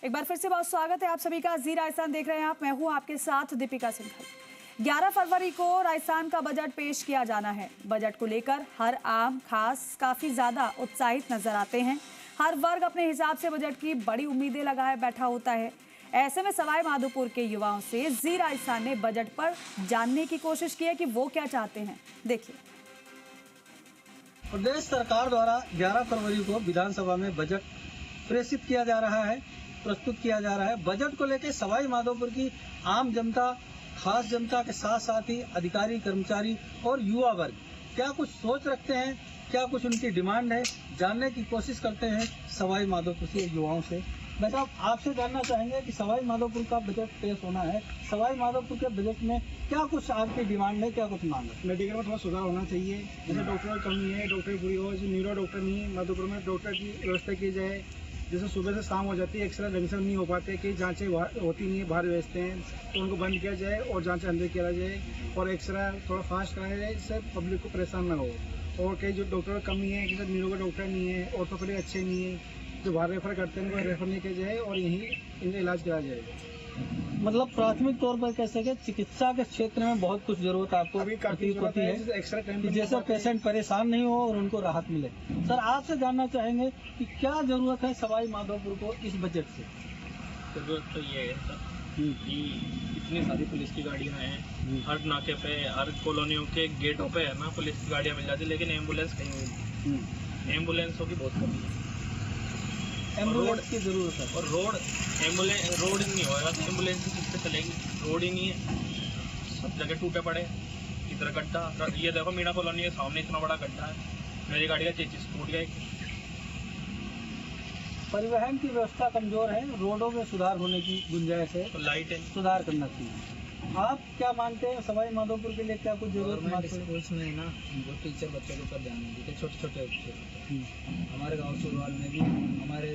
एक बार फिर से बहुत स्वागत है आप सभी का। जी राजस्थान देख रहे हैं आप, मैं हूं आपके साथ दीपिका सिंघल। 11 फरवरी को राजस्थान का बजट पेश किया जाना है। बजट को लेकर हर आम खास काफी ज्यादा उत्साहित नजर आते हैं। हर वर्ग अपने हिसाब से बजट की बड़ी उम्मीदें लगाए बैठा होता है। ऐसे में सवाई माधोपुर के युवाओं से जी राजस्थान ने बजट पर जानने की कोशिश की है कि वो क्या चाहते हैं। देखिए, प्रदेश सरकार द्वारा 11 फरवरी को विधानसभा में बजट प्रेषित किया जा रहा है, प्रस्तुत किया जा रहा है। बजट को लेकर सवाई माधोपुर की आम जनता, खास जनता के साथ साथ ही अधिकारी, कर्मचारी और युवा वर्ग क्या कुछ सोच रखते हैं, क्या कुछ उनकी डिमांड है, जानने की कोशिश करते हैं सवाई माधोपुर के युवाओं से। मैं साहब आपसे जानना चाहेंगे कि सवाई माधोपुर का बजट पेश होना है, सवाई माधोपुर के बजट में क्या कुछ आपकी डिमांड है, क्या कुछ मांग है? मेडिकल में थोड़ा सुधार होना चाहिए। जैसे डॉक्टर की कमी है, डॉक्टर पूरी हो, न्यूरो डॉक्टर नहीं है, माधोपुर में डॉक्टर की व्यवस्था की जाए। जैसे सुबह से शाम हो जाती है, एक्सरे ढंग से नहीं हो पाते, कई जांचें होती नहीं है, बाहर भेजते हैं, तो उनको बंद किया जाए और जांचें अंदर किया जाए और एक्सरे थोड़ा फास्ट कराया जाए, जिससे पब्लिक को परेशान न हो। और कई जो डॉक्टर की कमी है, जैसे न्यूरो का डॉक्टर नहीं है, ऑर्थोपेडिक अच्छे नहीं है, जो बाहर रेफर करते हैं उनको रेफर नहीं किया जाए और यहीं इनका इलाज कराया जाए। मतलब प्राथमिक तौर पर कह सके चिकित्सा के क्षेत्र में बहुत कुछ जरूरत आपको अभी काफी होती है एक्स्ट्रा टाइम कि जैसे पेशेंट परेशान नहीं हो और उनको राहत मिले। सर आपसे जानना चाहेंगे कि क्या जरूरत है सवाई माधोपुर को इस बजट से? जरूरत तो ये है सर कि इतनी सारी पुलिस की गाड़ियाँ हैं, हर नाके पे, हर कॉलोनियों के गेटों पे है ना पुलिस की गाड़ियाँ मिल जाती, लेकिन एम्बुलेंस कहीं नहीं। एम्बुलेंसों की बहुत कमी है, एम्बुलेंस की जरूरत है। और रोड ही नहीं होगा तो एम्बुलेंस किससे चलेगी? रोड ही नहीं है, सब जगह टूटे पड़े, इधर गड्ढा। ये देखो मीना कॉलोनी के सामने इतना बड़ा गड्ढा है, मेरी गाड़ी का चेचिस टूट गया। परिवहन की व्यवस्था कमजोर है, रोडों में सुधार होने की गुंजाइश है, तो लाइट है, सुधार करना चाहिए। आप क्या मानते हैं सवाई माधोपुर के लिए क्या कुछ जरूरत? स्कूल्स में ना जो टीचर बच्चों के ऊपर ध्यान नहीं देते, छोटे छोटे बच्चे। हमारे गांव सुरवाल में भी हमारे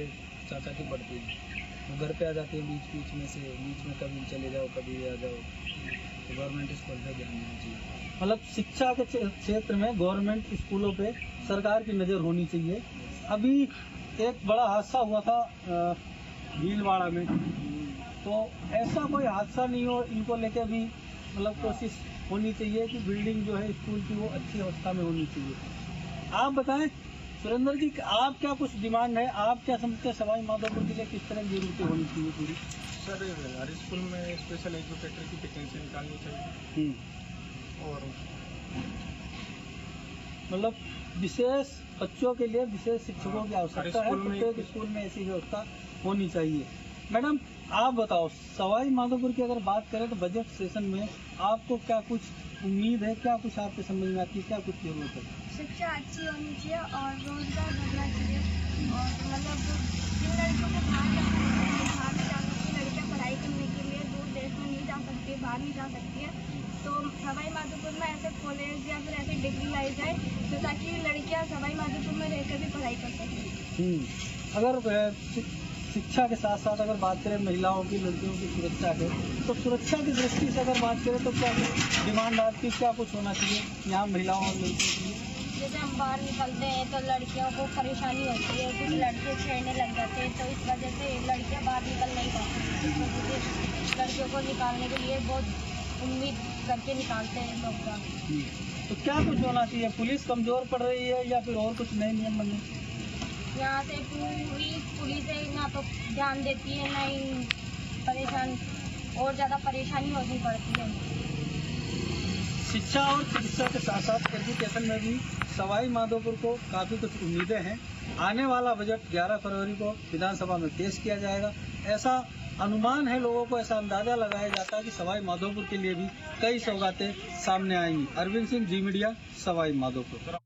चाचा की पड़ती है, वो घर पे आ जाती है बीच में कभी चले जाओ कभी आ जाओ। तो गवर्नमेंट स्कूल पर ध्यान देना चाहिए। मतलब शिक्षा के क्षेत्र में गवर्नमेंट स्कूलों पे सरकार की नज़र होनी चाहिए। अभी एक बड़ा हादसा हुआ था भीलवाड़ा में, तो ऐसा कोई हादसा नहीं हो, इनको लेके भी मतलब कोशिश होनी चाहिए कि बिल्डिंग जो है स्कूल की वो अच्छी अवस्था में होनी चाहिए। आप बताएं सुरेंद्र जी, आप क्या कुछ डिमांड है, आप क्या समझते हैं सवाई माधोपुर के लिए किस तरह की जरूरतें होनी चाहिए पूरी? सर हर स्कूल में स्पेशल एजुकेटर की वैकेंसी निकालनी चाहिए और मतलब विशेष बच्चों के लिए विशेष शिक्षकों की आवश्यकता है, प्रत्येक स्कूल में ऐसी व्यवस्था होनी चाहिए। मैडम आप बताओ, सवाई माधोपुर की अगर बात करें तो बजट सेशन में आपको क्या कुछ उम्मीद है, क्या कुछ आपके समझ में आती है, क्या कुछ जरूरत है? शिक्षा अच्छी होनी चाहिए और रोजगार बढ़ना चाहिए। और मतलब जिन लड़कियों को बाहर नहीं जा सकती, लड़कियाँ पढ़ाई करने के लिए दूर देश में नहीं जा सकती, बाहर नहीं जा सकती है, तो सवाई माधोपुर में ऐसे कॉलेज या फिर ऐसे डिग्री लाई जाए तो ताकि लड़कियाँ सवाई माधोपुर में रहकर भी पढ़ाई कर सकें। अगर शिक्षा के साथ साथ अगर बात करें महिलाओं की, लड़कियों की सुरक्षा के, तो सुरक्षा की दृष्टि से अगर बात करें तो क्या डिमांड आपकी, क्या कुछ होना चाहिए यहाँ महिलाओं और लड़कियों के लिए? जैसे हम बाहर निकलते हैं तो लड़कियों को परेशानी होती है, कुछ लड़के छेड़ने लग जाते हैं, तो इस वजह से लड़कियां बाहर निकल नहीं पाती। लड़कियों को निकालने के लिए बहुत उम्मीद करके निकालते हैं लोग। तो क्या कुछ होना चाहिए? पुलिस कमजोर पड़ रही है या फिर और कुछ नए नियम बनने? यहाँ से पुलिस ना तो ध्यान देती है, ना ही परेशान, और ज़्यादा परेशानी होनी पड़ती है। शिक्षा और चिकित्सा के साथ साथ एजुकेशन में भी सवाई माधोपुर को काफ़ी कुछ उम्मीदें हैं। आने वाला बजट 11 फरवरी को विधानसभा में पेश किया जाएगा, ऐसा अनुमान है लोगों को, ऐसा अंदाजा लगाया जाता है कि सवाई माधोपुर के लिए भी कई सौगातें सामने आएंगी। अरविंद सिंह, जी मीडिया, सवाई माधोपुर।